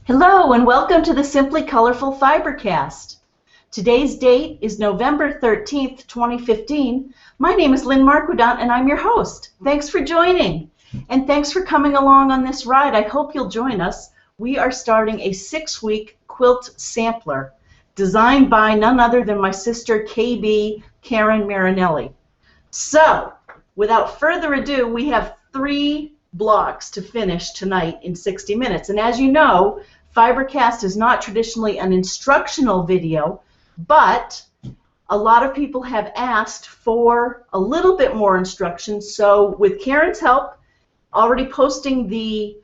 Hello and welcome to the Simply Colorful FiberCast. Today's date is November 13th, 2015. My name is Lynn Marquedant and I'm your host. Thanks for joining and thanks for coming along on this ride. I hope you'll join us. We are starting a 6-week quilt sampler designed by none other than my sister KB Karen Marinelli. So, without further ado, we have 3 blocks to finish tonight in 60 minutes. And as you know, FiberCast is not traditionally an instructional video, but a lot of people have asked for a little bit more instruction. So with Karen's help, already posting the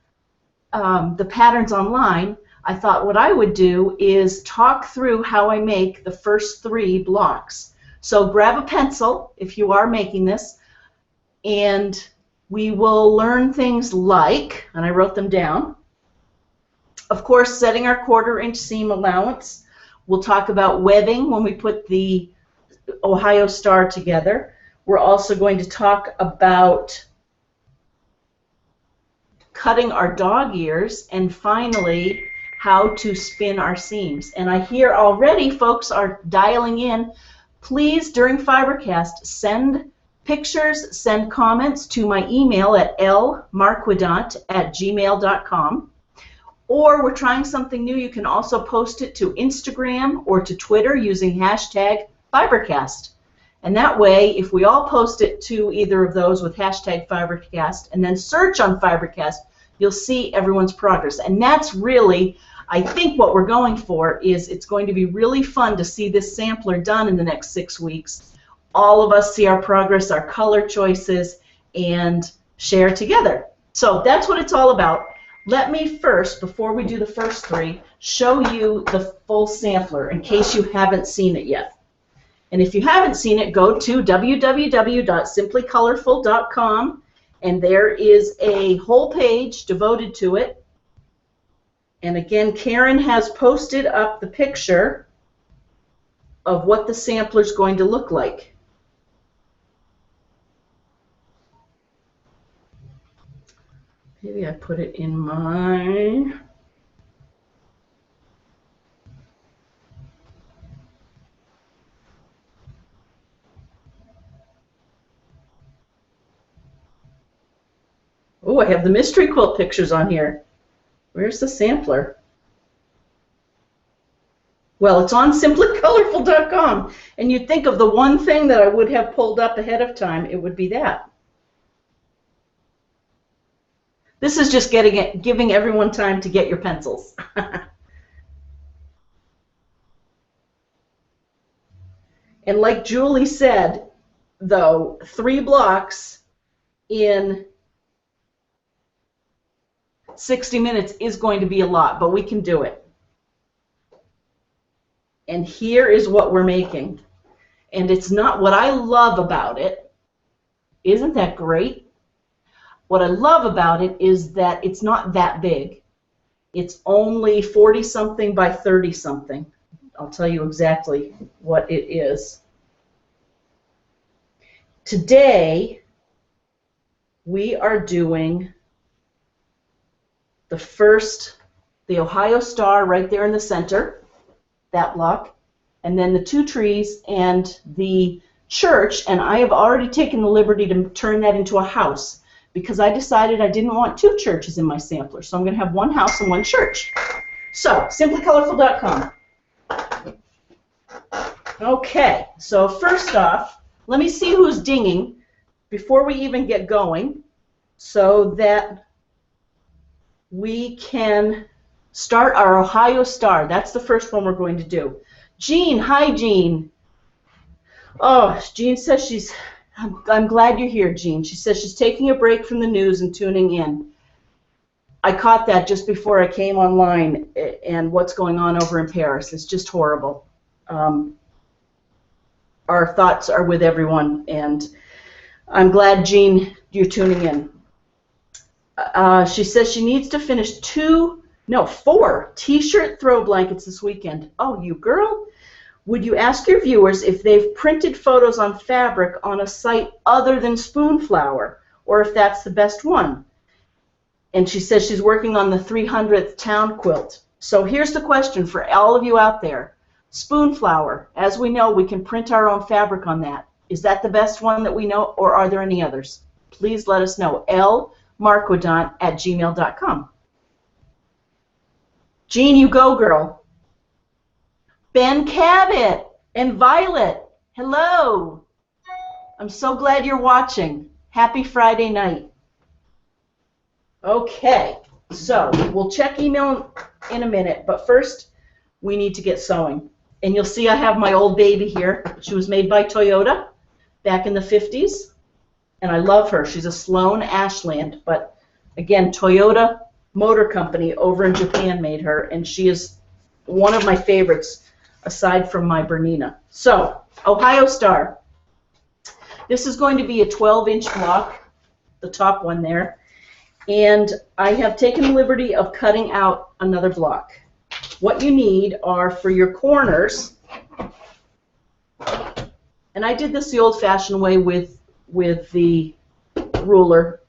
patterns online, I thought what I would do is talk through how I make the first 3 blocks. So grab a pencil if you are making this, and we will learn things like, and I wrote them down, of course, setting our 1/4 inch seam allowance. We'll talk about webbing when we put the Ohio Star together. We're also going to talk about cutting our dog ears, and finally, how to spin our seams. And I hear already folks are dialing in. Please, during FiberCast, send pictures, send comments to my email at lmarquedant@gmail.com. Or we're trying something new. You can also post it to Instagram or to Twitter using hashtag FiberCast. And that way, if we all post it to either of those with hashtag FiberCast and then search on FiberCast, you'll see everyone's progress. And that's really, I think what we're going for is it's going to be really fun to see this sampler done in the next 6 weeks. All of us see our progress, our color choices, and share together. So that's what it's all about. Let me first, before we do the first 3, show you the full sampler in case you haven't seen it yet. And if you haven't seen it, go to www.simplycolorful.com, and there is a whole page devoted to it. And again, Karen has posted up the picture of what the sampler is going to look like. Maybe I put it in my... Oh, I have the mystery quilt pictures on here. Where's the sampler? Well, it's on simplycolorful.com, and you'd think of the one thing that I would have pulled up ahead of time, it would be that. This is just giving everyone time to get your pencils. And like Julie said, though, 3 blocks in 60 minutes is going to be a lot, but we can do it. And here is what we're making. And it's not what I love about it. Isn't that great? What I love about it is that it's not that big. It's only 40-something by 30-something. I'll tell you exactly what it is. Today, we are doing the Ohio Star right there in the center, that block, and then the 2 trees and the church, and I have already taken the liberty to turn that into a house, because I decided I didn't want 2 churches in my sampler, so I'm going to have 1 house and 1 church. So, simplycolorful.com. Okay, so first off, let me see who's dinging before we even get going, so that we can start our Ohio Star. That's the first one we're going to do. Jean, hi Jean. Oh, Jean says she's... I'm glad you're here, Jean. She says she's taking a break from the news and tuning in. I caught that just before I came online, and what's going on over in Paris. It's just horrible. Our thoughts are with everyone, and I'm glad, Jean, you're tuning in. She says she needs to finish 4 t-shirt throw blankets this weekend. Oh, you girl. Would you ask your viewers if they've printed photos on fabric on a site other than Spoonflower, or if that's the best one? And she says she's working on the 300th town quilt. So here's the question for all of you out there. Spoon flower, as we know, we can print our own fabric on that. Is that the best one that we know, or are there any others? Please let us know. lmarquedant@gmail.com. Jean, you go, girl. Ben Cabot and Violet, hello. I'm so glad you're watching. Happy Friday night. Okay, so we'll check email in a minute, but first we need to get sewing. And you'll see I have my old baby here. She was made by Toyota back in the 50s, and I love her. She's a Sloan Ashland, but again, Toyota Motor Company over in Japan made her, and she is one of my favorites aside from my Bernina. So, Ohio Star. This is going to be a 12-inch block, the top one there, and I have taken the liberty of cutting out another block. What you need are, for your corners, and I did this the old-fashioned way with the ruler.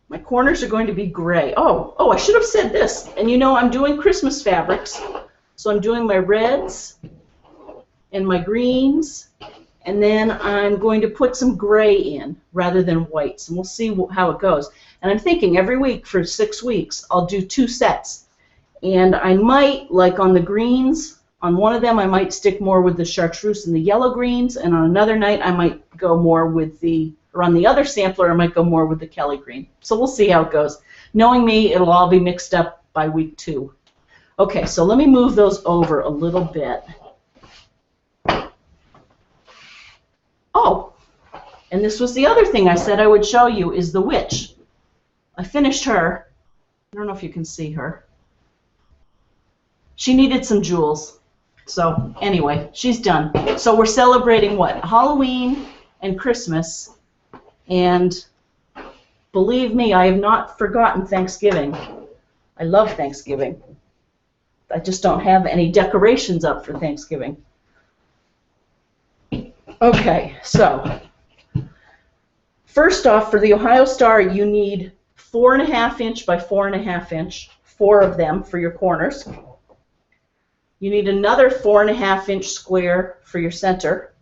My corners are going to be gray. Oh, I should have said this. And you know I'm doing Christmas fabrics, so I'm doing my reds and my greens, and then I'm going to put some gray in rather than whites, and we'll see how it goes. And I'm thinking every week for 6 weeks I'll do 2 sets, and I might, like on the greens, on one of them I might stick more with the chartreuse and the yellow greens, and on another night I might go more with the, or on the other sampler I might go more with the Kelly green. So we'll see how it goes. Knowing me, it'll all be mixed up by week 2. Okay, so let me move those over a little bit. Oh, and this was the other thing I said I would show you, is the witch. I finished her. I don't know if you can see her. She needed some jewels. So anyway, she's done. So we're celebrating what? Halloween and Christmas. And believe me, I have not forgotten Thanksgiving. I love Thanksgiving. I just don't have any decorations up for Thanksgiving. Okay, so first off, for the Ohio Star, you need 4.5 inch by 4.5 inch, 4 of them for your corners. You need another 4.5 inch square for your center.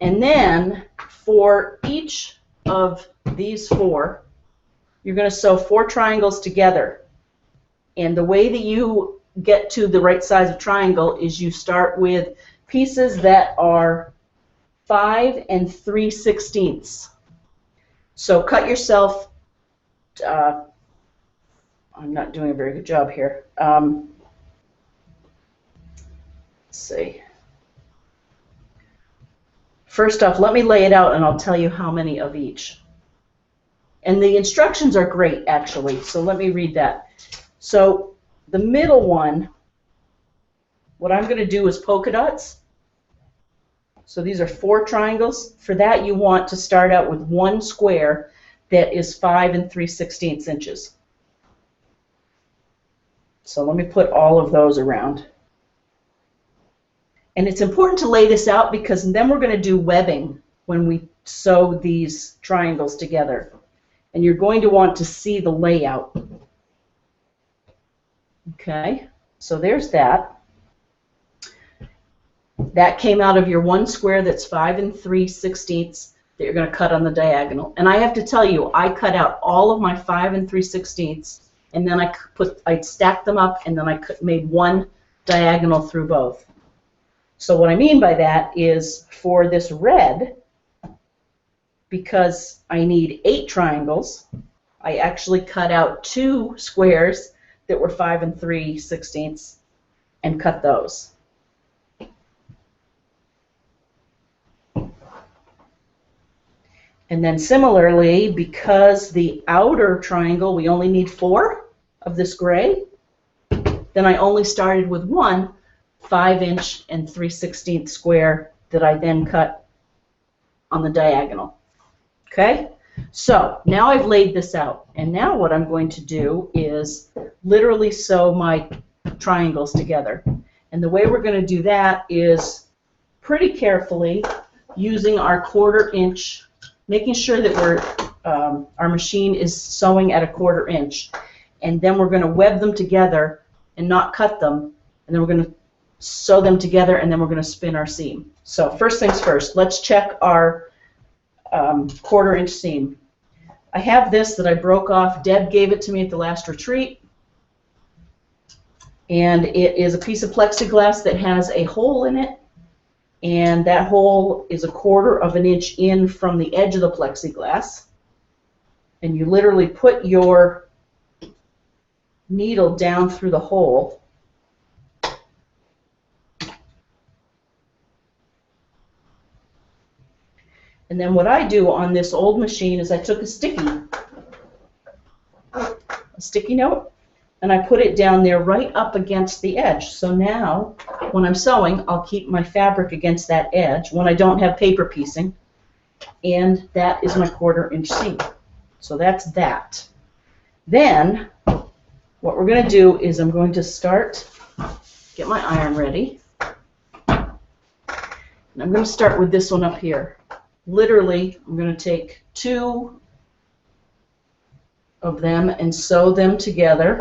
And then for each of these 4, you're going to sew 4 triangles together. And the way that you get to the right size of triangle is you start with pieces that are 5 3/16. So cut yourself, I'm not doing a very good job here. Let's see. First off, let me lay it out and I'll tell you how many of each. And the instructions are great, actually, so let me read that. So the middle one, what I'm going to do is polka dots. So these are 4 triangles. For that, you want to start out with 1 square that is 5 3/16 inches. So let me put all of those around. And it's important to lay this out because then we're going to do webbing when we sew these triangles together. And you're going to want to see the layout. Okay, so there's that. That came out of your 1 square that's 5 3/16 that you're going to cut on the diagonal. And I have to tell you, I cut out all of my 5 3/16, and then I stacked them up, and then I made 1 diagonal through both. So what I mean by that is for this red, because I need 8 triangles, I actually cut out 2 squares that were 5 3/16 and cut those. And then similarly, because the outer triangle, we only need 4 of this gray, then I only started with 1 5 3/16 square that I then cut on the diagonal. Okay? So now I've laid this out, and now what I'm going to do is literally sew my triangles together. And the way we're going to do that is pretty carefully using our 1/4 inch, making sure that our machine is sewing at a 1/4 inch. and then we're going to web them together and not cut them, and then we're going to sew them together, and then we're going to spin our seam. So first things first, let's check our 1/4 inch seam. I have this that I broke off. Deb gave it to me at the last retreat, and it is a piece of plexiglass that has a hole in it, and that hole is 1/4 inch in from the edge of the plexiglass, and you literally put your needle down through the hole. And then what I do on this old machine is I took a sticky note, and I put it down there right up against the edge. So now when I'm sewing, I'll keep my fabric against that edge when I don't have paper piecing, and that is my 1/4 inch seam. So that's that. Then what we're going to do is I'm going to get my iron ready, and I'm going to start with this one up here. Literally, I'm going to take 2 of them and sew them together.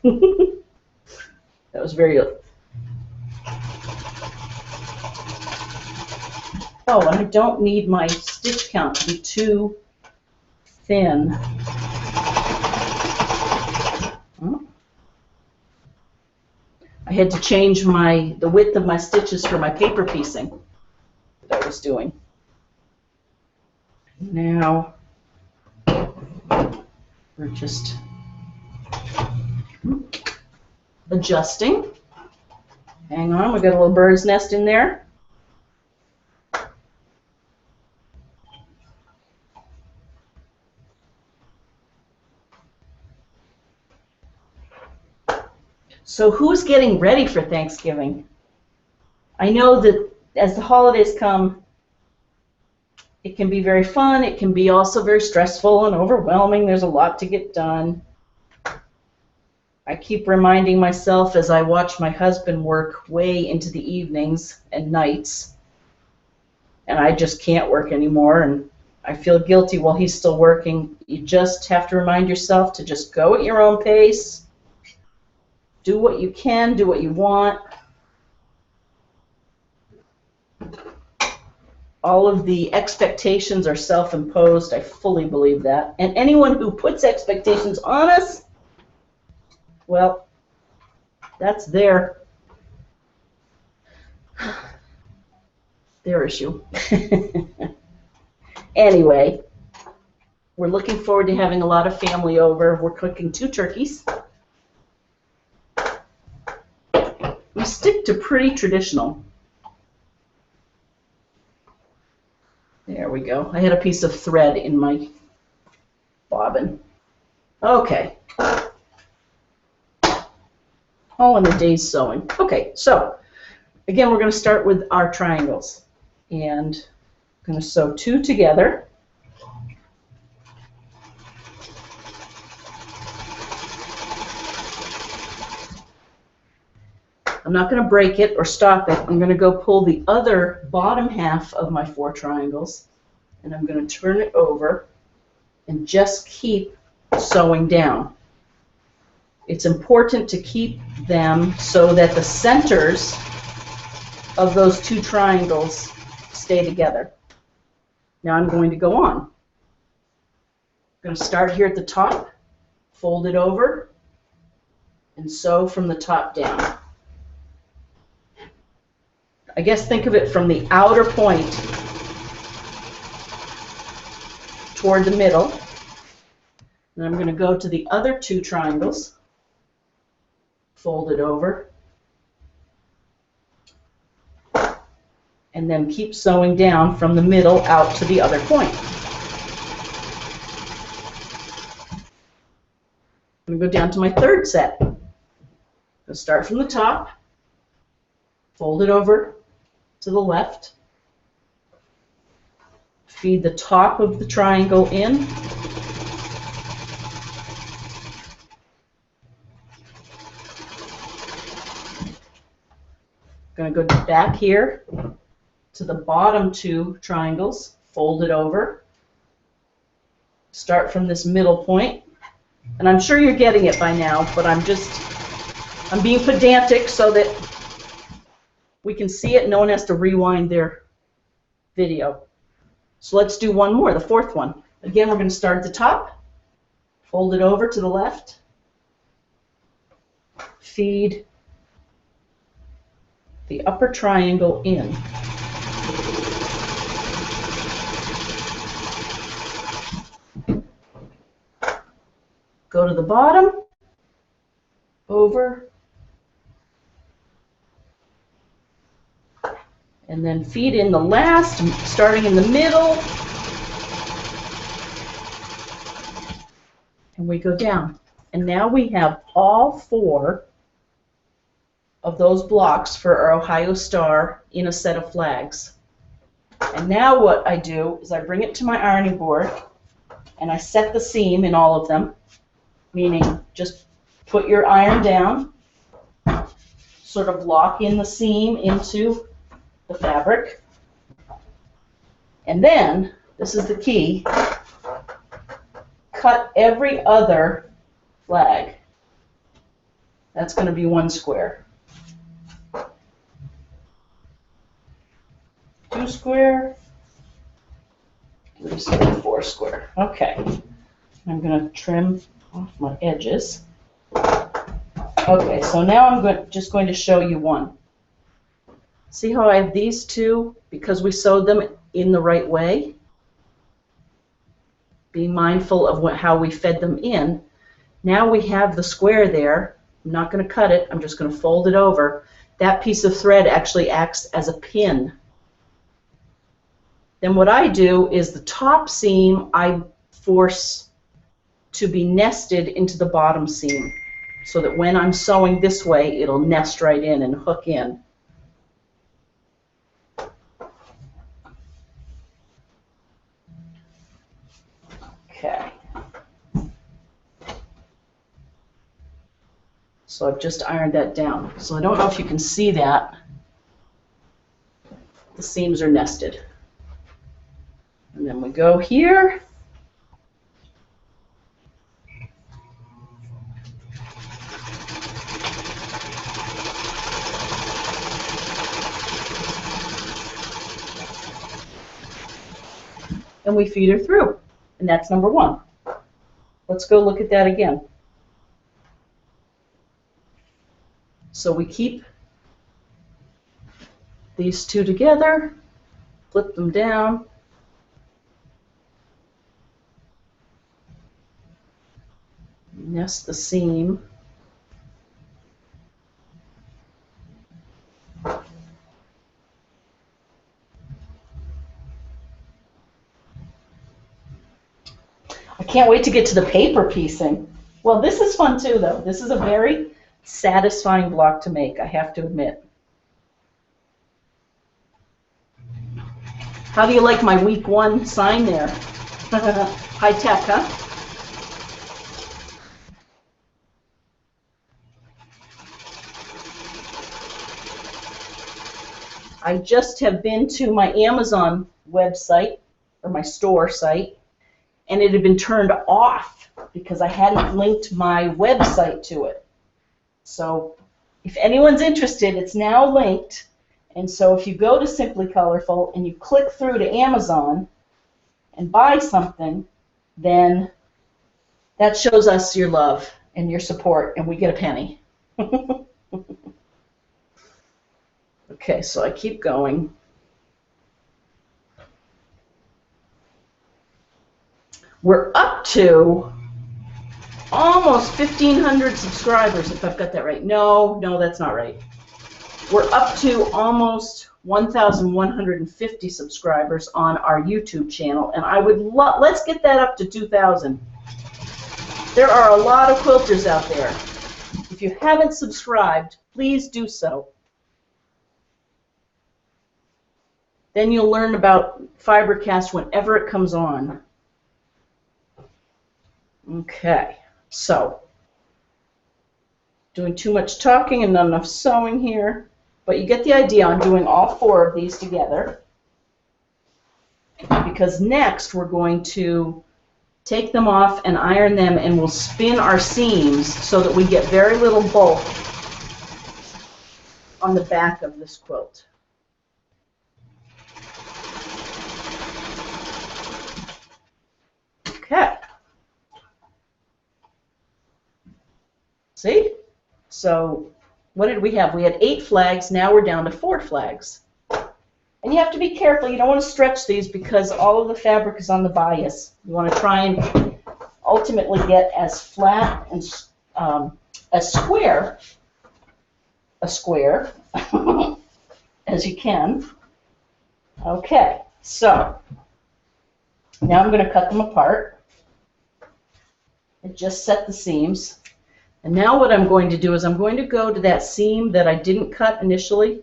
That was very... Oh, and I don't need my stitch count to be too thin. I had to change the width of my stitches for my paper piecing that I was doing. Now we're just adjusting. Hang on, we got a little bird's nest in there. So who's getting ready for Thanksgiving? I know that as the holidays come, it can be very fun. It can be also very stressful and overwhelming. There's a lot to get done. I keep reminding myself as I watch my husband work way into the evenings and nights, and I just can't work anymore, and I feel guilty while he's still working. You just have to remind yourself to just go at your own pace. Do what you can, do what you want. All of the expectations are self-imposed. I fully believe that. And anyone who puts expectations on us, well, that's their issue. Anyway, we're looking forward to having a lot of family over. We're cooking 2 turkeys. We stick to pretty traditional. There we go. I had a piece of thread in my bobbin. Okay. All in a day's sewing. Okay, so again, we're going to start with our triangles. And I'm going to sew 2 together. I'm not going to break it or stop it. I'm going to go pull the other bottom half of my 4 triangles, and I'm going to turn it over and just keep sewing down. It's important to keep them so that the centers of those 2 triangles stay together. Now I'm going to go on. I'm going to start here at the top, fold it over, and sew from the top down. I guess think of it from the outer point toward the middle. And I'm going to go to the other 2 triangles, fold it over, and then keep sewing down from the middle out to the other point. I'm going to go down to my 3rd set. I'll start from the top, fold it over to the left, feed the top of the triangle in, going to go back here to the bottom 2 triangles, fold it over, start from this middle point, And I'm sure you're getting it by now, but I'm being pedantic so that we can see it and no one has to rewind their video. So let's do one more, the fourth one. Again, we're going to start at the top, fold it over to the left, feed the upper triangle in. Go to the bottom, over, and then feed in the last, starting in the middle, and we go down. And now we have all 4 of those blocks for our Ohio Star in a set of flags. And now what I do is I bring it to my ironing board and I set the seam in all of them, meaning just put your iron down, sort of lock in the seam into the fabric, and then, this is the key, cut every other flag. That's going to be 1 square. 2 square, 3 square, 4 square. Okay. I'm going to trim off my edges. Okay, so now I'm just going to show you one. See how I have these two because we sewed them in the right way? Being mindful of how we fed them in. Now we have the square there. I'm not going to cut it. I'm just going to fold it over. That piece of thread actually acts as a pin. Then what I do is the top seam I force to be nested into the bottom seam so that when I'm sewing this way, it'll nest right in and hook in. Okay. So I've just ironed that down. So I don't know if you can see that. The seams are nested. And then we go here. And we feed her through. And that's number 1. Let's go look at that again. So we keep these two together, flip them down, nest the seam. I can't wait to get to the paper piecing. Well, this is fun too, though. This is a very satisfying block to make, I have to admit. How do you like my week 1 sign there? High tech, huh? I just have been to my Amazon website, or my store site, and it had been turned off because I hadn't linked my website to it. So if anyone's interested, it's now linked. And so if you go to Simply Colorful and you click through to Amazon and buy something, then that shows us your love and your support, and we get a penny. Okay, so I keep going. We're up to almost 1,500 subscribers, if I've got that right. No, that's not right. We're up to almost 1,150 subscribers on our YouTube channel, and I would love, let's get that up to 2,000. There are a lot of quilters out there. If you haven't subscribed, please do so. Then you'll learn about FiberCast whenever it comes on. Okay, so doing too much talking and not enough sewing here, but you get the idea. I'm doing all 4 of these together because next we're going to take them off and iron them, and we'll spin our seams so that we get very little bulk on the back of this quilt. Okay. See? So what did we have? We had 8 flags. Now we're down to 4 flags. And you have to be careful. You don't want to stretch these because all of the fabric is on the bias. You want to try and ultimately get as flat and as square as you can. Okay, so now I'm going to cut them apart. I just set the seams. And now what I'm going to do is I'm going to go to that seam that I didn't cut initially.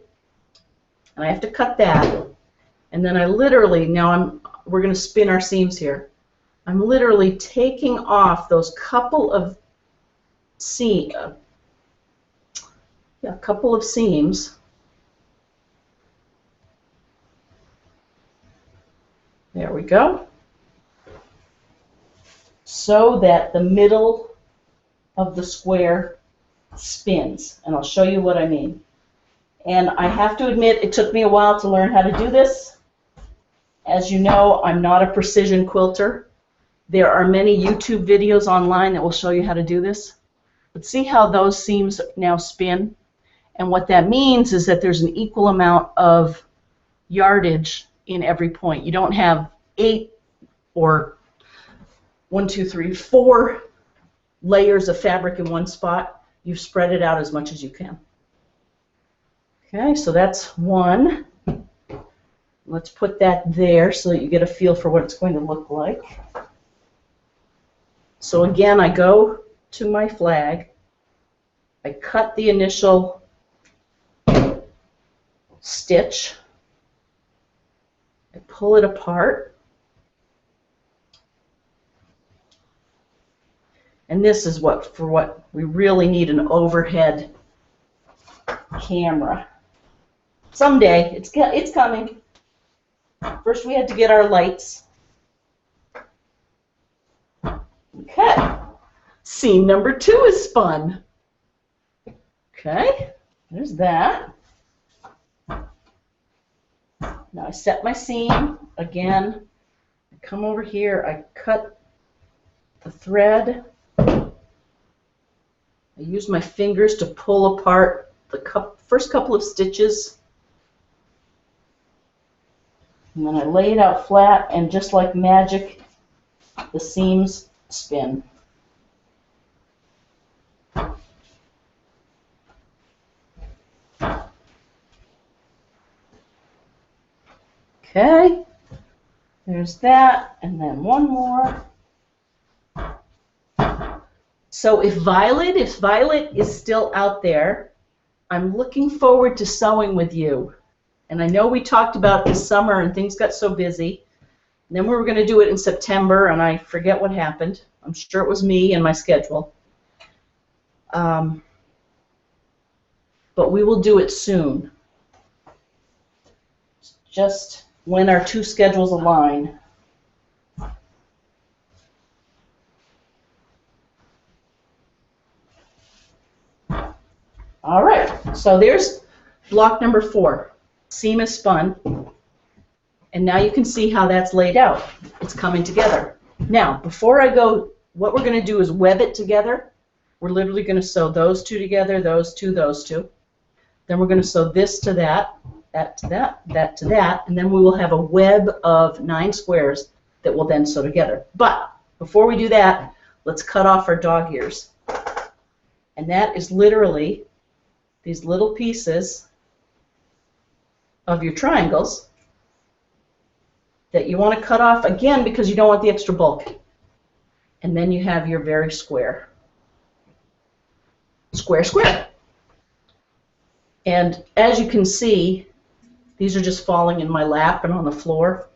And I have to cut that, and then I literally, we're going to spin our seams here. I'm literally taking off those couple of seams. There we go. So that the middle of the square spins, and I'll show you what I mean. And I have to admit, it took me a while to learn how to do this. As you know, I'm not a precision quilter. There are many YouTube videos online that will show you how to do this. But see how those seams now spin? And what that means is that there's an equal amount of yardage in every point. You don't have 8 or 1, 2, 3, 4 layers of fabric in one spot. You've spread it out as much as you can. Okay, so that's one. Let's put that there so that you get a feel for what it's going to look like. So again, I go to my flag. I cut the initial stitch. I pull it apart. And this is what we really need an overhead camera. Someday, it's coming. First we had to get our lights. Okay. Seam number 2 is spun. Okay, there's that. Now I set my seam again. I come over here, I cut the thread. I use my fingers to pull apart the first couple of stitches. And then I lay it out flat, and just like magic, the seams spin. Okay, there's that, and then one more. So if Violet is still out there, I'm looking forward to sewing with you. And I know we talked about this summer and things got so busy. And then we were going to do it in September, and I forget what happened. I'm sure it was me and my schedule. But we will do it soon. Just when our 2 schedules align. All right, so there's block number 4. Seam is spun, and now you can see how that's laid out. It's coming together. Now, before I go, what we're going to do is web it together. We're literally going to sew those 2 together, those 2, those 2. Then we're going to sew this to that, that to that, that to that, and then we will have a web of 9 squares that will then sew together. But before we do that, let's cut off our dog ears. And that is literally these little pieces of your triangles that you want to cut off, again, because you don't want the extra bulk. And then you have your very square. Square, square. And as you can see, these are just falling in my lap and on the floor.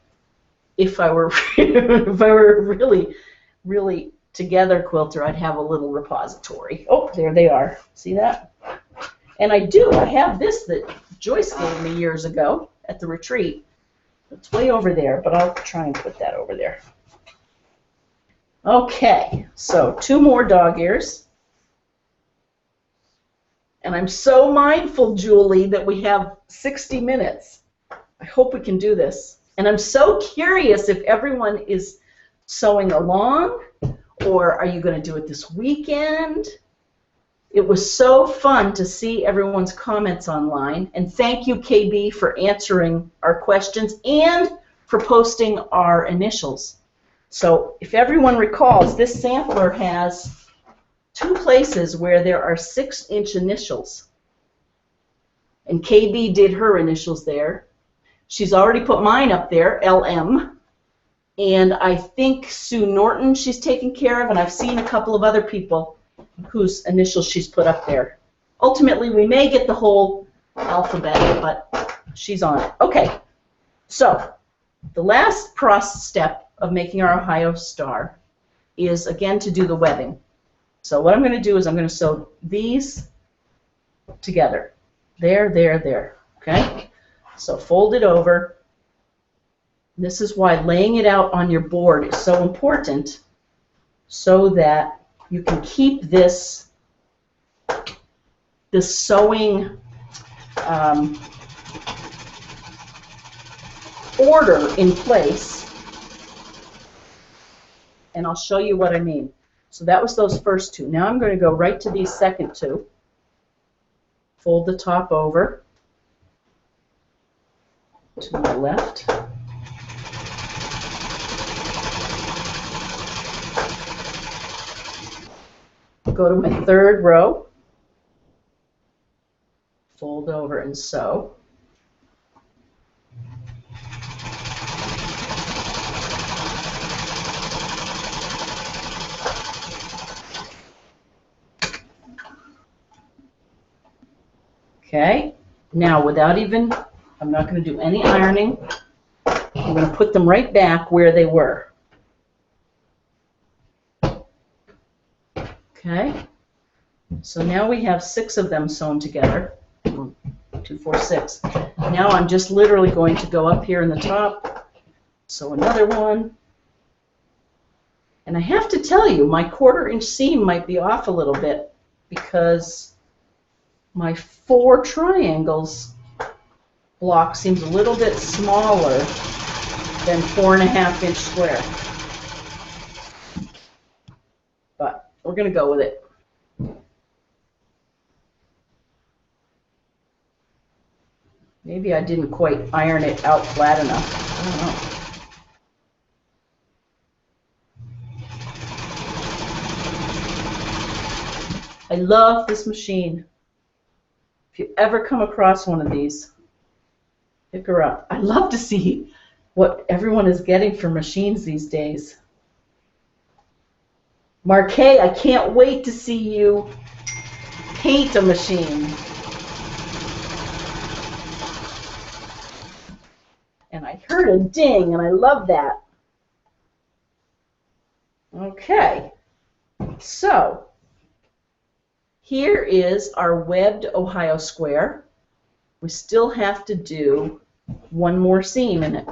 If I were really, really together quilter, I'd have a little repository. Oh, there they are. See that? And I have this that Joyce gave me years ago at the retreat. It's way over there, but I'll try and put that over there. Okay, so 2 more dog ears. And I'm so mindful, Julie, that we have 60 minutes. I hope we can do this. And I'm so curious if everyone is sewing along, or are you going to do it this weekend? It was so fun to see everyone's comments online. And thank you, KB, for answering our questions and for posting our initials. So if everyone recalls, this sampler has 2 places where there are 6-inch initials. And KB did her initials there. She's already put mine up there, LM. And I think Sue Norton she's taken care of, and I've seen a couple of other people whose initials she's put up there. Ultimately, we may get the whole alphabet, but she's on it. Okay, so the last process step of making our Ohio star is, again, to do the webbing. So what I'm going to do is I'm going to sew these together. There, there, there. Okay? So fold it over. This is why laying it out on your board is so important, so that you can keep this sewing order in place. And I'll show you what I mean. So that was those first 2. Now I'm going to go right to these second 2. Fold the top over to my left. Go to my 3rd row. Fold over and sew. Okay, now without even, I'm not going to do any ironing. I'm going to put them right back where they were. Okay, so now we have 6 of them sewn together. 1, 2, 4, 6. Now I'm just literally going to go up here in the top, sew another one. And I have to tell you, my 1/4-inch seam might be off a little bit because my 4 triangles block seems a little bit smaller than 4.5-inch square. But we're going to go with it. Maybe I didn't quite iron it out flat enough. I don't know. I love this machine. If you ever come across one of these, pick her up. I love to see what everyone is getting for machines these days. Marquet, I can't wait to see you paint a machine. And I heard a ding, and I love that. Okay, so here is our webbed Ohio square. We still have to do 1 more seam in it.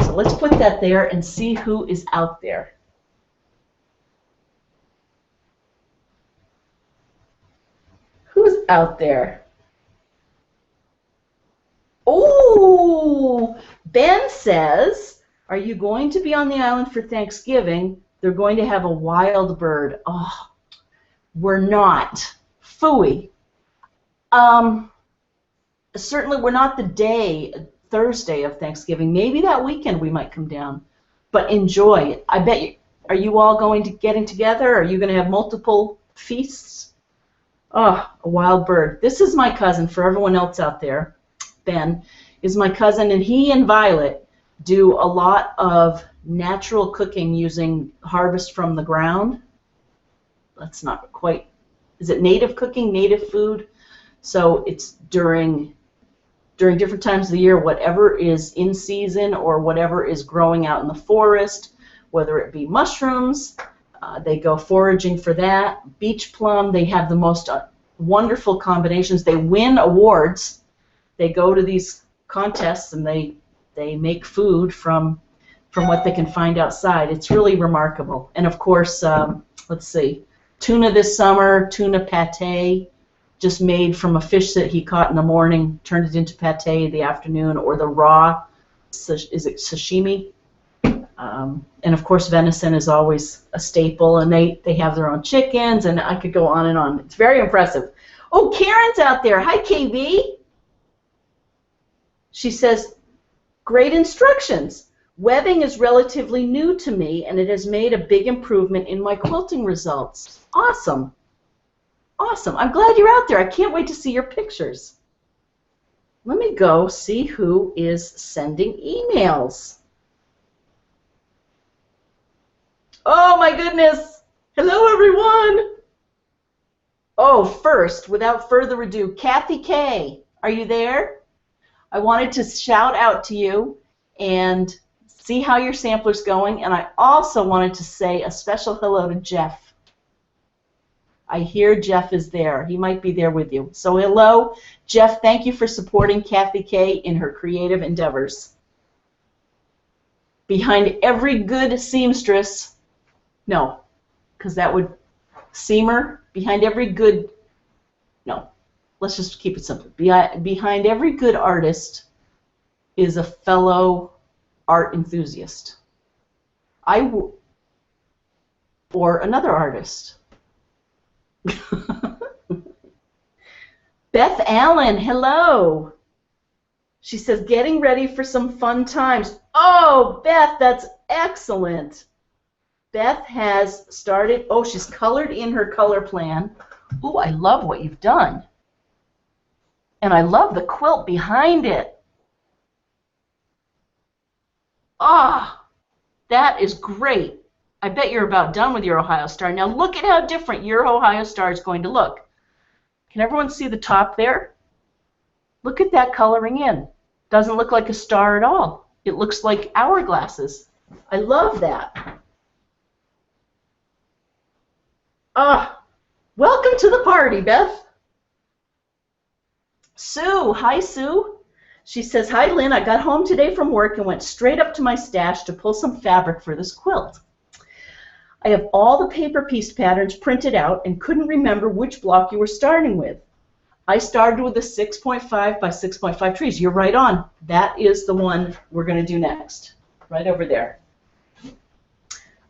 So let's put that there and see who is out there. Who's out there? Oh, Ben says, are you going to be on the island for Thanksgiving? They're going to have a wild bird. Oh, we're not. Phooey. Certainly we're not the day, Thursday of Thanksgiving. Maybe that weekend we might come down. But enjoy. I bet you, are you all getting together? Are you going to have multiple feasts? Oh, a wild bird. This is my cousin for everyone else out there. Ben is my cousin, and he and Violet do a lot of natural cooking using harvest from the ground. That's not quite, is it native cooking, native food? So it's during different times of the year, whatever is in season or whatever is growing out in the forest, whether it be mushrooms, they go foraging for that. Beach plum, they have the most wonderful combinations. They win awards. They go to these contests and they make food from from what they can find outside. It's really remarkable. And of course, let's see, tuna this summer, tuna pate, just made from a fish that he caught in the morning, turned it into pate in the afternoon, or the raw, is it sashimi? And of course, venison is always a staple, and they have their own chickens, and I could go on and on. It's very impressive. Oh, Karen's out there. Hi, KB. She says, great instructions. Webbing is relatively new to me, and it has made a big improvement in my quilting results. Awesome. Awesome. I'm glad you're out there. I can't wait to see your pictures. Let me go see who is sending emails. Oh, my goodness. Hello, everyone. Oh, first, without further ado, Kathy K., are you there? I wanted to shout out to you and see how your sampler's going, and I also wanted to say a special hello to Jeff. I hear Jeff is there. He might be there with you. So hello, Jeff. Thank you for supporting Kathy K. in her creative endeavors. Behind every good seamstress, no, because that would, seamer, behind every good, no, let's just keep it simple. Behind every good artist is a fellow art enthusiast. Or another artist. Beth Allen, hello. She says, getting ready for some fun times. Oh, Beth, that's excellent. Beth has started, oh, she's colored in her color plan. Ooh, I love what you've done. And I love the quilt behind it. Ah, that is great. I bet you're about done with your Ohio Star. Now look at how different your Ohio Star is going to look. Can everyone see the top there? Look at that coloring in. Doesn't look like a star at all. It looks like hourglasses. I love that. Ah, welcome to the party, Beth. Sue, hi Sue. She says, hi Lynn, I got home today from work and went straight up to my stash to pull some fabric for this quilt. I have all the paper piece patterns printed out and couldn't remember which block you were starting with. I started with the 6.5 by 6.5 trees. You're right on. That is the one we're going to do next, right over there.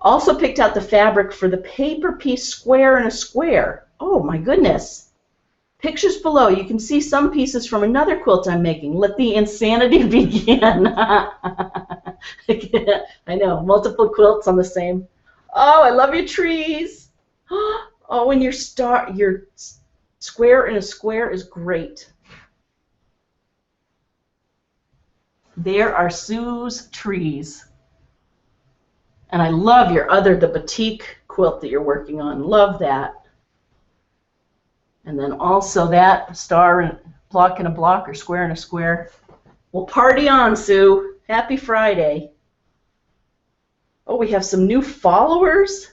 Also picked out the fabric for the paper piece square and a square. Oh my goodness. Pictures below. You can see some pieces from another quilt I'm making. Let the insanity begin. I know, multiple quilts on the same. Oh, I love your trees. Oh, and your square in a square is great. There are Sue's trees. And I love your the batik quilt that you're working on. Love that. And then also that star and block in a block or square in a square. Well, party on, Sue. Happy Friday. Oh, we have some new followers.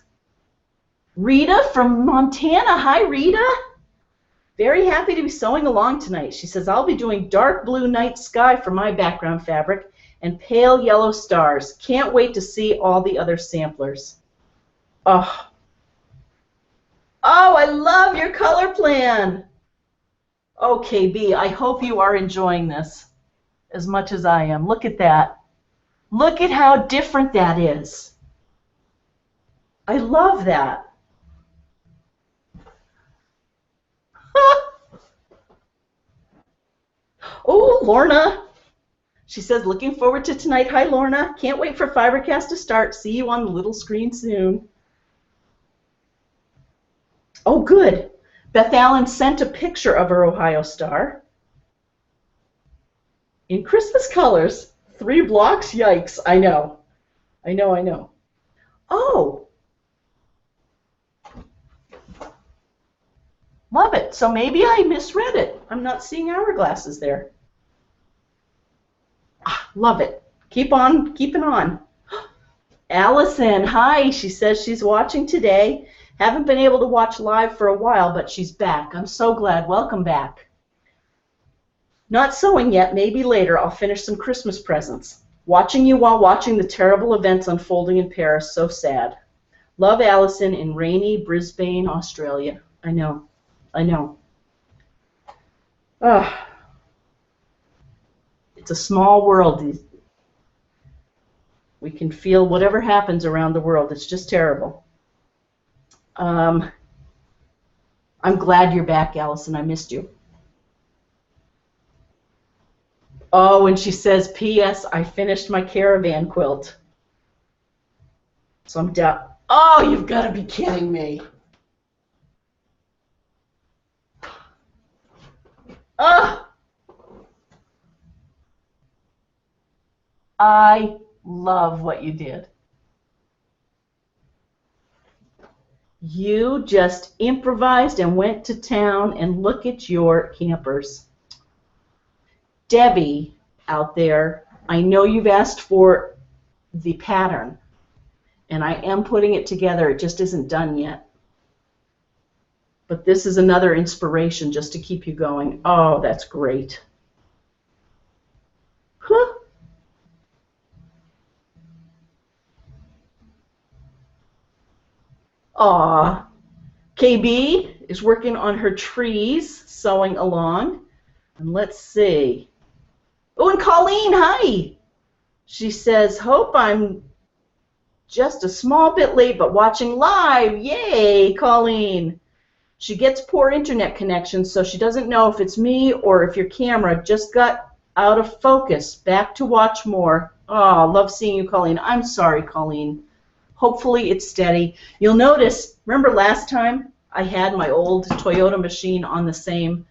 Rita from Montana. Hi, Rita. Very happy to be sewing along tonight. She says, I'll be doing dark blue night sky for my background fabric and pale yellow stars. Can't wait to see all the other samplers. Oh, I love your color plan. Oh, KB, I hope you are enjoying this as much as I am. Look at that. Look at how different that is. I love that. Oh, Lorna. She says, looking forward to tonight. Hi, Lorna. Can't wait for FiberCast to start. See you on the little screen soon. Oh, good. Beth Allen sent a picture of her Ohio Star in Christmas colors. 3 blocks? Yikes. I know. I know. Oh. Love it. So maybe I misread it. I'm not seeing hourglasses there. Love it. Keep on keeping on. Allison, hi. She says she's watching today. Haven't been able to watch live for a while, but she's back. I'm so glad. Welcome back. Not sewing yet. Maybe later. I'll finish some Christmas presents. Watching you while watching the terrible events unfolding in Paris, so sad. Love, Allison in rainy Brisbane, Australia. I know. I know. It's a small world. We can feel whatever happens around the world. It's just terrible. I'm glad you're back, Allison. I missed you. Oh, and she says, P.S. I finished my caravan quilt. So I'm down. Oh, you've got to be kidding me. Oh, I love what you did. You just improvised and went to town, and look at your campers. Debbie out there, I know you've asked for the pattern, and I am putting it together. It just isn't done yet. But this is another inspiration just to keep you going. Oh, that's great. Huh. Aw. KB is working on her trees, sewing along. And let's see. Oh, and Colleen, hi. She says, hope I'm just a small bit late, but watching live. Yay, Colleen. She gets poor internet connection, so she doesn't know if it's me or if your camera just got out of focus. Back to watch more. Oh, love seeing you, Colleen. I'm sorry, Colleen. Hopefully it's steady. You'll notice, remember last time I had my old Toyota machine on the same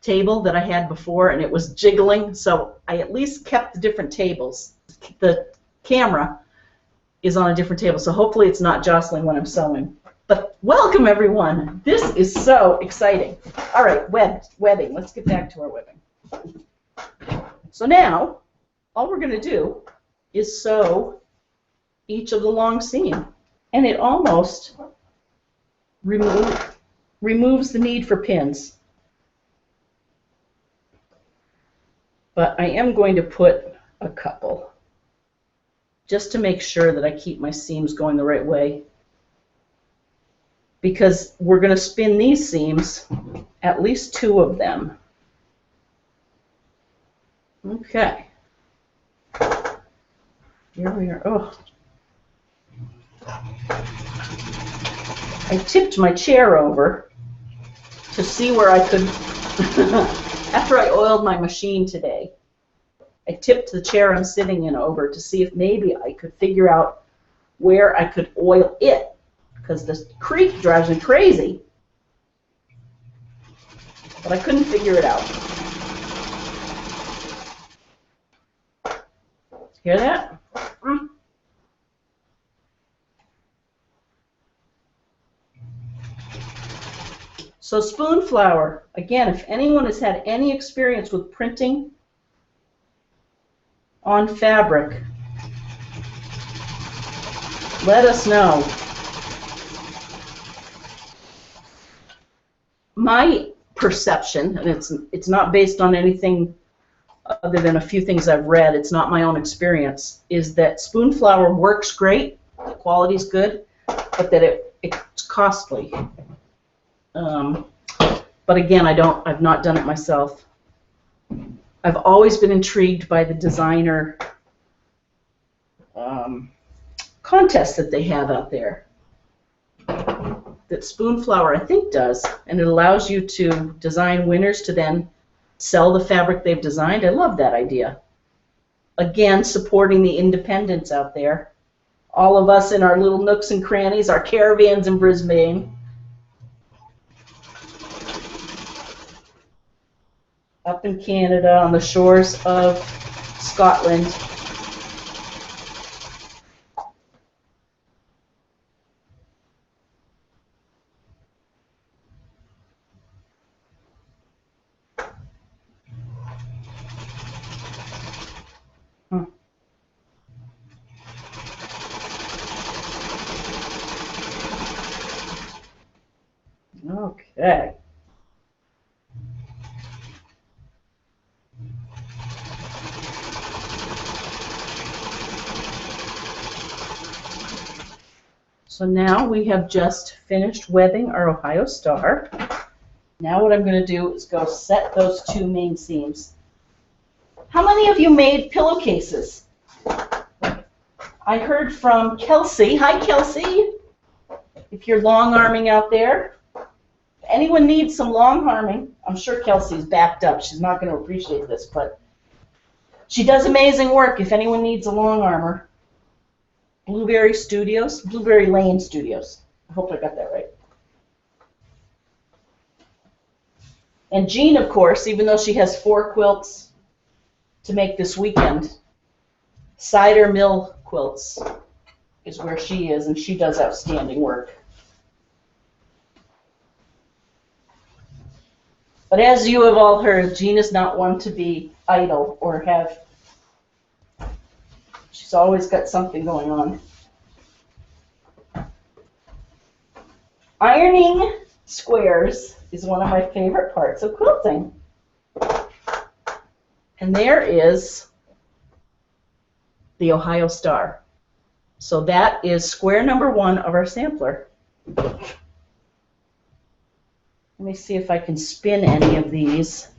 table that I had before, and it was jiggling, so I at least kept the different tables. The camera is on a different table, so hopefully it's not jostling when I'm sewing. But welcome, everyone. This is so exciting. All right, webbing. Let's get back to our webbing. So now, all we're going to do is sew each of the long seam, and it almost removes the need for pins. But I am going to put a couple, just to make sure that I keep my seams going the right way, because we're going to spin these seams, at least 2 of them. Okay. Here we are. Oh. I tipped my chair over to see where I could, after I oiled my machine today, I tipped the chair I'm sitting in over to see if maybe I could figure out where I could oil it, because the creak drives me crazy. But I couldn't figure it out. Hear that? So spoon flour, again, if anyone has had any experience with printing on fabric, let us know. My perception, and it's not based on anything other than a few things I've read, it's not my own experience, is that spoon flour works great, the quality's good, but that it's costly. But again, I've not done it myself. I've always been intrigued by the designer contests that they have out there, that spoon flour I think does, and it allows you to design winners to then sell the fabric they've designed. I love that idea. Again, supporting the independents out there. All of us in our little nooks and crannies, our caravans in Brisbane. Up in Canada, on the shores of Scotland. Okay. So now we have just finished webbing our Ohio Star. Now what I'm going to do is go set those two main seams. How many of you made pillowcases? I heard from Kelsey. Hi, Kelsey. If you're long arming out there, if anyone needs some long arming, I'm sure Kelsey's backed up. She's not going to appreciate this, but she does amazing work if anyone needs a long armor. Blueberry Lane Studios. I hope I got that right. And Jean, of course, even though she has 4 quilts to make this weekend, Cider Mill Quilts is where she is, and she does outstanding work. But as you have all heard, Jean is not one to be idle or have, she's always got something going on. Ironing squares is one of my favorite parts of quilting. And there is the Ohio Star. So that is square number 1 of our sampler. Let me see if I can spin any of these.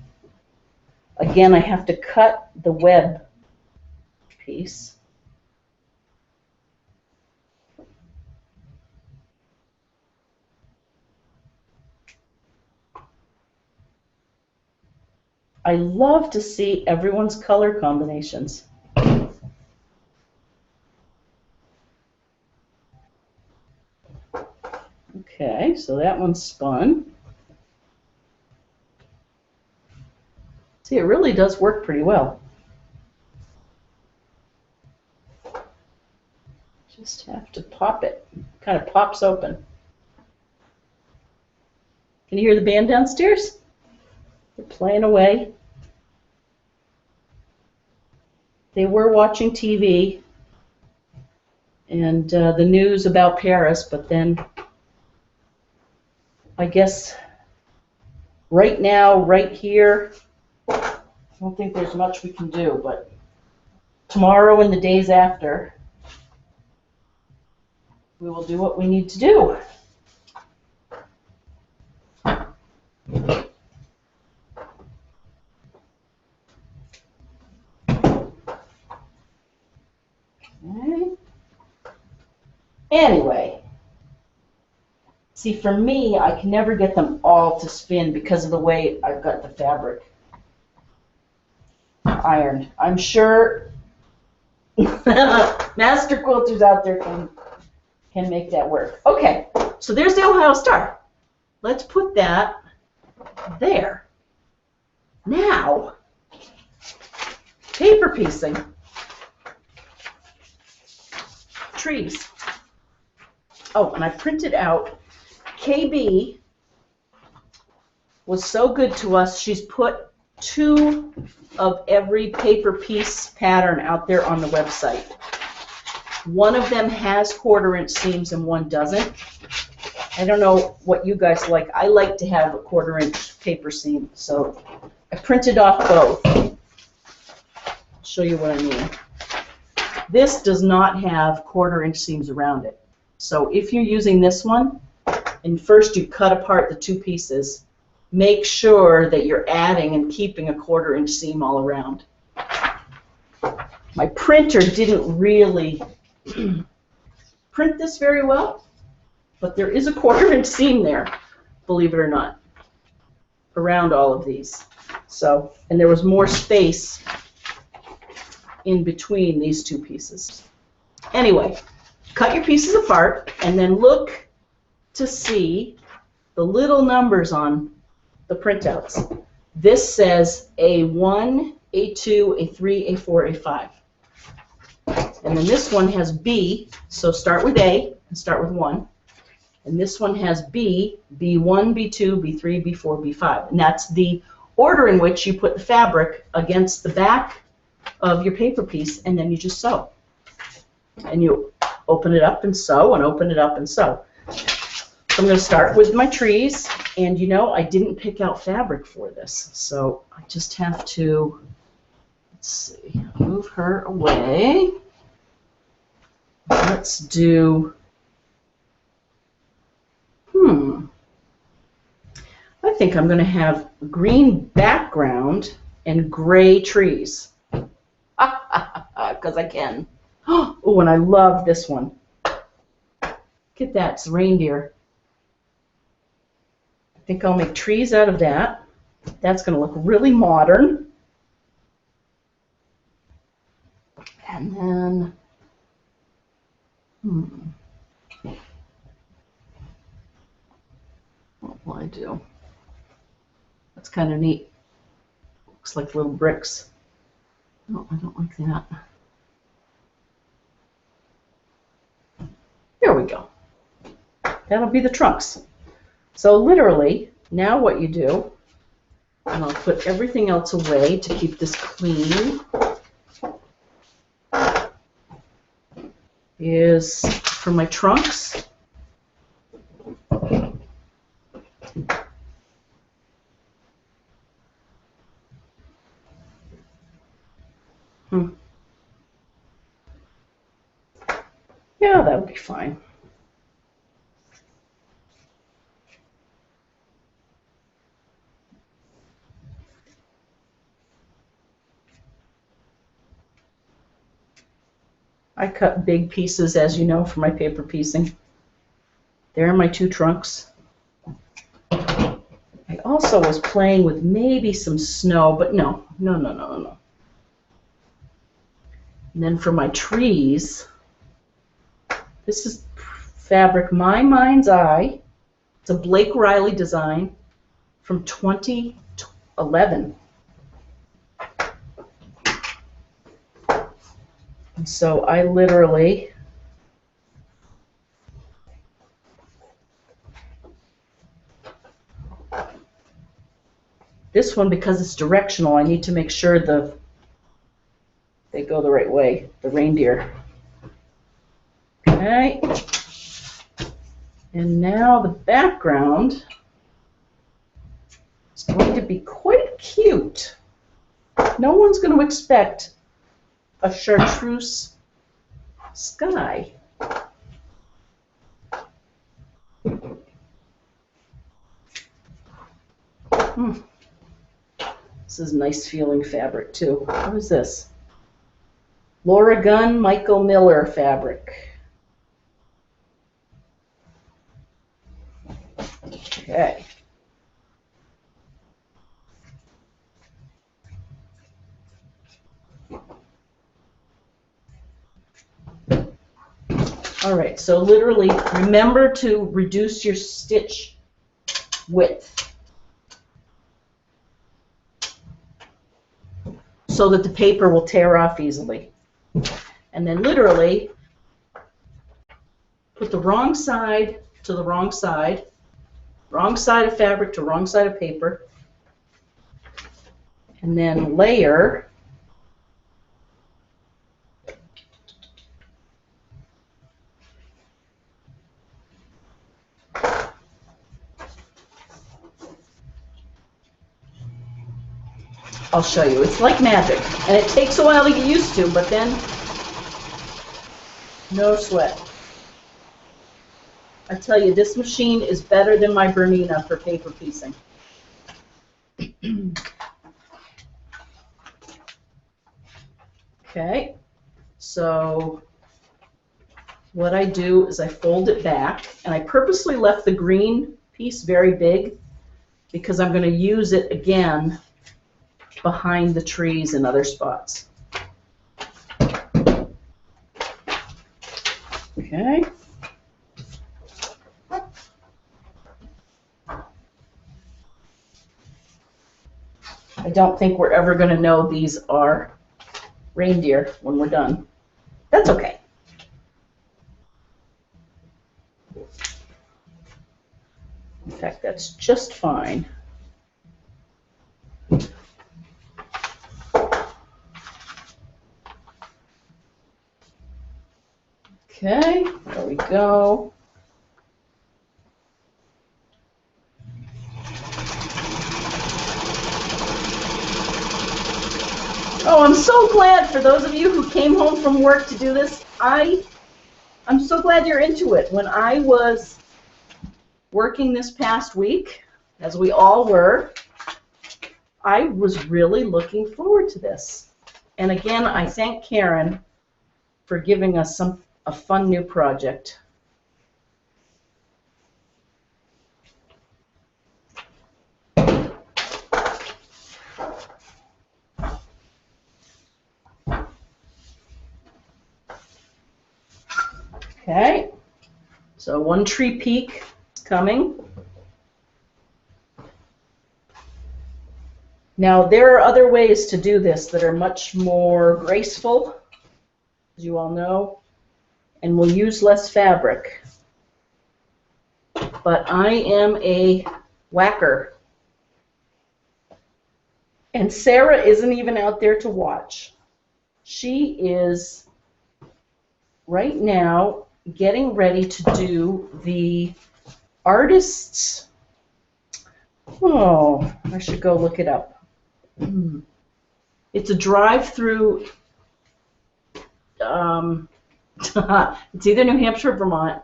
Again, I have to cut the web piece. I love to see everyone's color combinations. Okay, so that one's spun. See, it really does work pretty well. Just have to pop it. Kind of pops open. Can you hear the band downstairs? They're playing away. They were watching TV and the news about Paris, but then I guess right now, right here, I don't think there's much we can do, but tomorrow and the days after, we will do what we need to do. Okay. Anyway, see, for me, I can never get them all to spin because of the way I've got the fabric ironed. I'm sure master quilters out there can make that work. Okay, so there's the Ohio Star. Let's put that there. Now, paper piecing. Trees. Oh, and I printed out, KB was so good to us, she's put 2 of every paper piece pattern out there on the website. One of them has 1/4" seams and one doesn't. I don't know what you guys like. I like to have a 1/4" paper seam, so I printed off both. I'll show you what I mean. This does not have 1/4" seams around it. So if you're using this one, and first you cut apart the 2 pieces, make sure that you're adding and keeping a 1/4" seam all around. My printer didn't really print this very well, but there is a 1/4" seam there, believe it or not, around all of these. So, and there was more space in between these 2 pieces. Anyway, cut your pieces apart and then look to see the little numbers on the printouts. This says A1, A2, A3, A4, A5. And then this one has B, so start with A and start with 1. And this one has B, B1, B2, B3, B4, B5. And that's the order in which you put the fabric against the back of your paper piece, and then you just sew. And you open it up and sew, and open it up and sew. So I'm going to start with my trees, and you know, I didn't pick out fabric for this, so I just have to, let's see, move her away. Let's do I think I'm going to have green background and gray trees. Because I can. Oh, and I love this one. Look at that, it's reindeer. I think I'll make trees out of that. That's going to look really modern. And then, what will I do? That's kind of neat. Looks like little bricks. No, I don't like that. There we go. That'll be the trunks. So literally, now what you do, and I'll put everything else away to keep this clean, is for my trunks. Yeah, that'll be fine. I cut big pieces, as you know, for my paper piecing. There are my two trunks. I also was playing with maybe some snow, but no. And then for my trees, this is fabric My Mind's Eye. It's a Blake Riley design from 2011. And so I literally this one, because it's directional, I need to make sure they go the right way, the reindeer. Okay. And now the background is going to be quite cute. No one's going to expect a chartreuse sky. This is nice feeling fabric too. What is this? Laura Gunn, Michael Miller fabric. Okay. All right, so literally remember to reduce your stitch width so that the paper will tear off easily. And then literally put the wrong side to the wrong side of fabric to wrong side of paper, and then layer I'll show you. It's like magic, and it takes a while to get used to, but then no sweat. I tell you, this machine is better than my Bernina for paper piecing. Okay, so what I do is I fold it back, and I purposely left the green piece very big because I'm going to use it again behind the trees in other spots. Okay. I don't think we're ever going to know these are reindeer when we're done. That's okay. In fact, that's just fine. Okay, there we go. Oh, I'm so glad for those of you who came home from work to do this. I'm so glad you're into it. When I was working this past week, as we all were, I was really looking forward to this. And again, I thank Karen for giving us a fun new project. Okay, so one tree peak is coming. Now, there are other ways to do this that are much more graceful, as you all know, and will use less fabric. But I am a whacker. And Sarah isn't even out there to watch. She is right now getting ready to do the artist's, oh, I should go look it up. It's a drive-through, it's either New Hampshire or Vermont,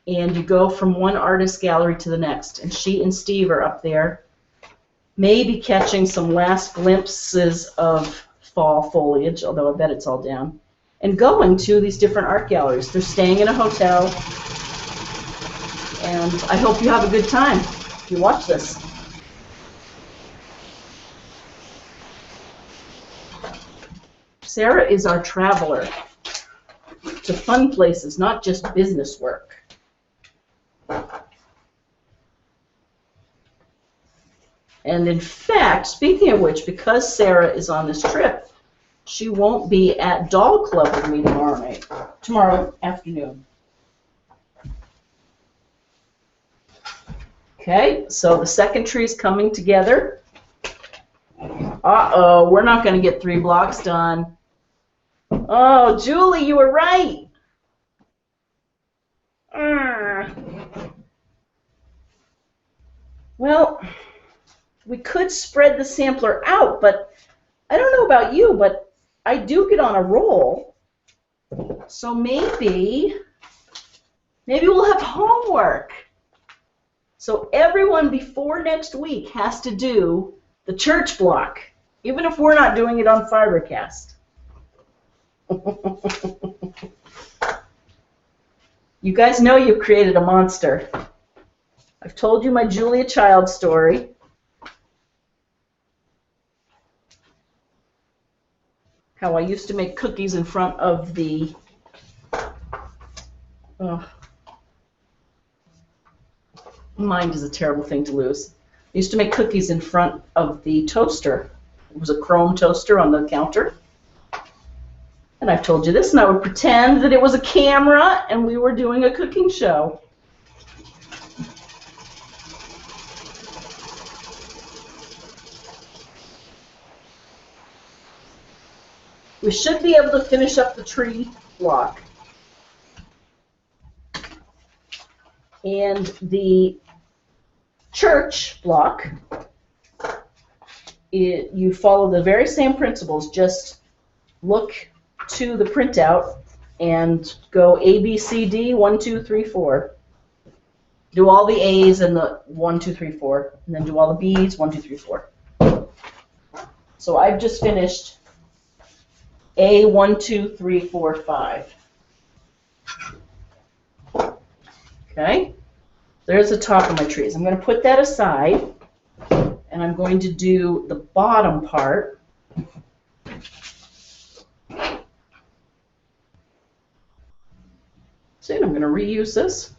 and you go from one artist gallery to the next, and she and Steve are up there, maybe catching some last glimpses of fall foliage, although I bet it's all down, and going to these different art galleries. They're staying in a hotel, and I hope you have a good time if you watch this. Sarah is our traveler to fun places, not just business work. And in fact, speaking of which, because Sarah is on this trip, she won't be at Doll Club with me tomorrow afternoon. Okay, so the second tree is coming together. Uh-oh, we're not going to get 3 blocks done. Oh, Julie, you were right. Well, we could spread the sampler out, but I don't know about you, but I do get on a roll. So maybe we'll have homework. So everyone before next week has to do the church block, even if we're not doing it on FiberCast. You guys know you've created a monster. I've told you my Julia Child story. How I used to make cookies in front of the mind is a terrible thing to lose. I used to make cookies in front of the toaster. It was a chrome toaster on the counter. And I've told you this, and I would pretend that it was a camera and we were doing a cooking show. We should be able to finish up the tree block. And the church block, you follow the very same principles, just look to the printout and go A, B, C, D, 1, 2, 3, 4. Do all the A's and the 1, 2, 3, 4, and then do all the B's, 1, 2, 3, 4. So I've just finished A, 1, 2, 3, 4, 5. Okay, there's the top of my trees. I'm going to put that aside, and I'm going to do the bottom part. See, I'm going to reuse this.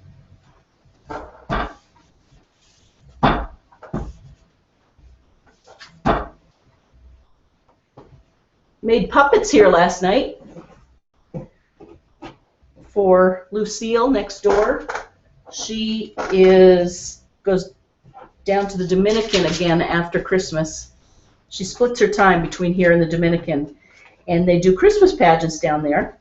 Made puppets here last night for Lucille next door. She goes down to the Dominican again after Christmas. She splits her time between here and the Dominican, and they do Christmas pageants down there.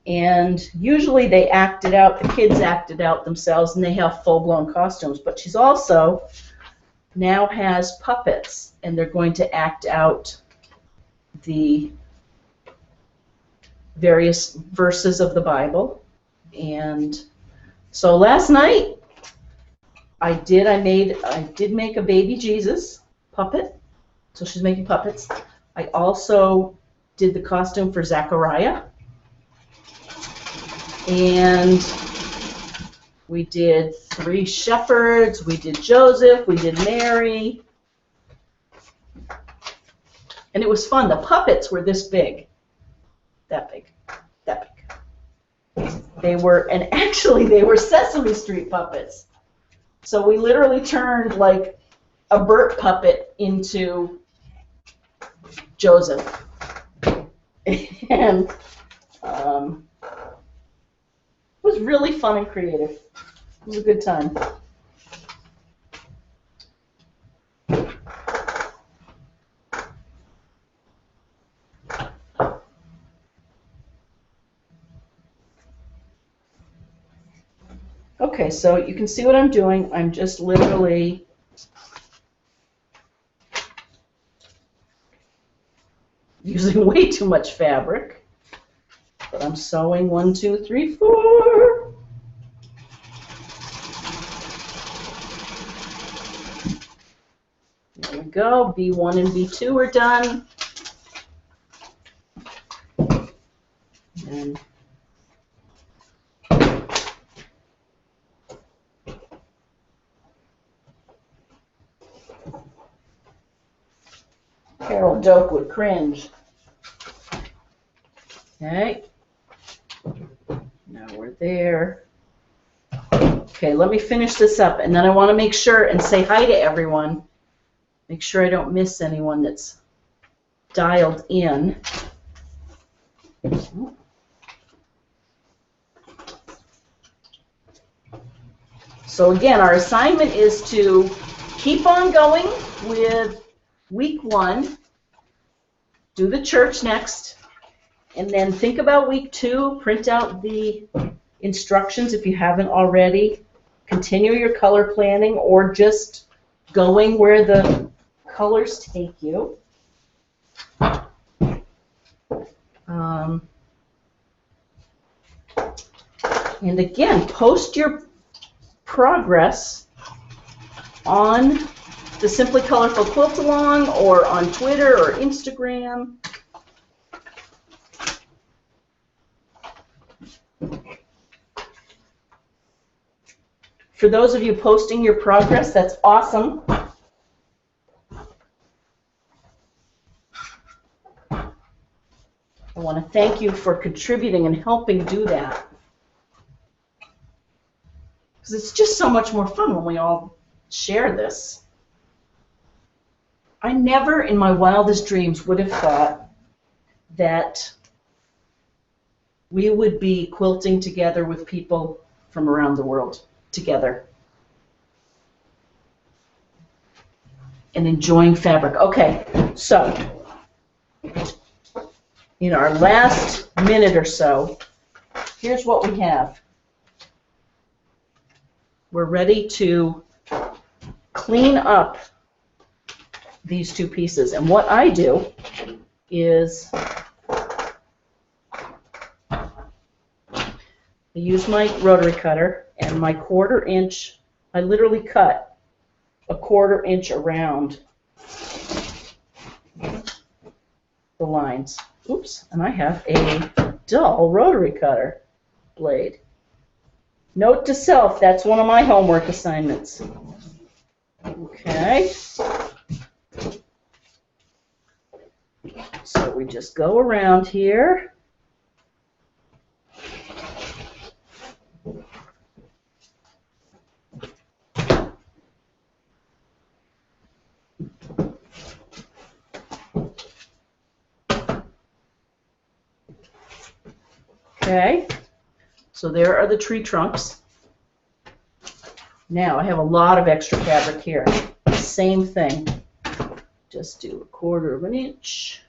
And usually they act it out, the kids act it out themselves, and they have full-blown costumes. But she's also now has puppets, and they're going to act out the various verses of the Bible. And so last night I did make a baby Jesus puppet. So she's making puppets. I also did the costume for Zachariah. And we did 3 shepherds. We did Joseph. We did Mary. And it was fun. The puppets were this big. That big. That big. And actually they were Sesame Street puppets. So we literally turned like a Bert puppet into Joseph. And it was really fun and creative. It was a good time. Okay, so you can see what I'm doing. I'm just literally using way too much fabric, but I'm sewing 1, 2, 3, 4. There we go. B1 and B2 are done. And Carol Doak would cringe. Okay. Now we're there. Okay, let me finish this up, and then I want to make sure and say hi to everyone. Make sure I don't miss anyone that's dialed in. So again, our assignment is to keep on going with week 1, do the church next, and then think about week 2, print out the instructions if you haven't already, continue your color planning or just going where the colors take you. And again, post your progress on the Simply Colorful Quilt Along or on Twitter or Instagram. For those of you posting your progress, that's awesome. I want to thank you for contributing and helping do that. Because it's just so much more fun when we all share this. I never in my wildest dreams would have thought that we would be quilting together with people from around the world together and enjoying fabric. Okay, so in our last minute or so, here's what we have. We're ready to clean up these 2 pieces. And what I do is I use my rotary cutter and my 1/4 inch, I literally cut a 1/4 inch around the lines. Oops, and I have a dull rotary cutter blade. Note to self, that's one of my homework assignments. Okay. So we just go around here. Okay, so there are the tree trunks. Now I have a lot of extra fabric here. Same thing. Just do 1/4 inch.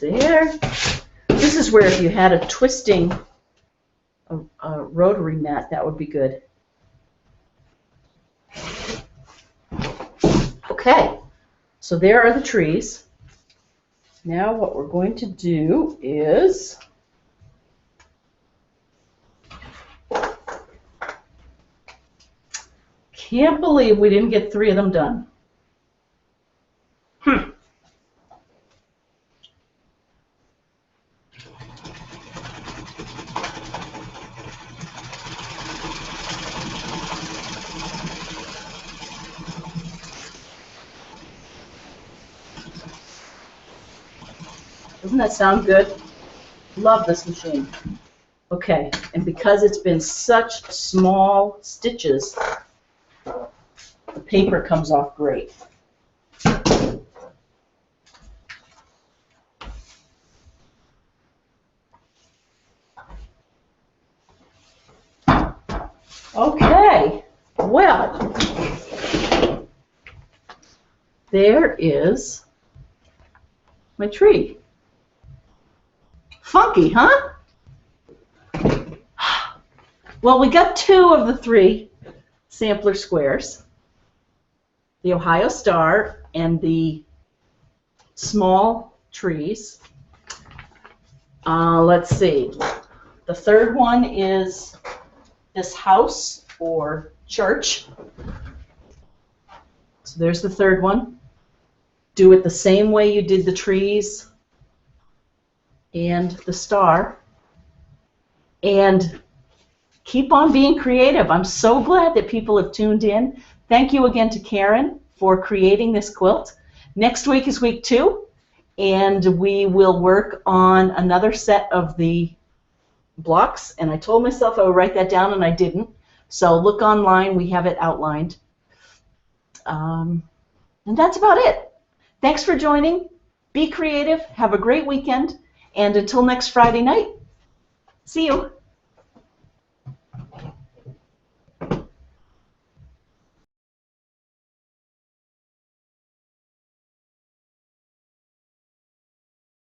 There. This is where if you had a twisting a rotary mat, that would be good. Okay, so there are the trees. Now what we're going to do is can't believe we didn't get 3 of them done. Doesn't that sound good? Love this machine. Okay, and because it's been such small stitches, the paper comes off great. Okay, well, there is my tree. Funky, huh? Well, we got 2 of the 3 sampler squares, the Ohio Star and the small trees. Let's see. The third one is this house or church. So there's the third one. Do it the same way you did the trees and the star. And keep on being creative. I'm so glad that people have tuned in. Thank you again to Karen for creating this quilt. Next week is week 2, and we will work on another set of the blocks. And I told myself I would write that down, and I didn't. So look online. We have it outlined. And that's about it. Thanks for joining. Be creative. Have a great weekend. And until next Friday night, see you.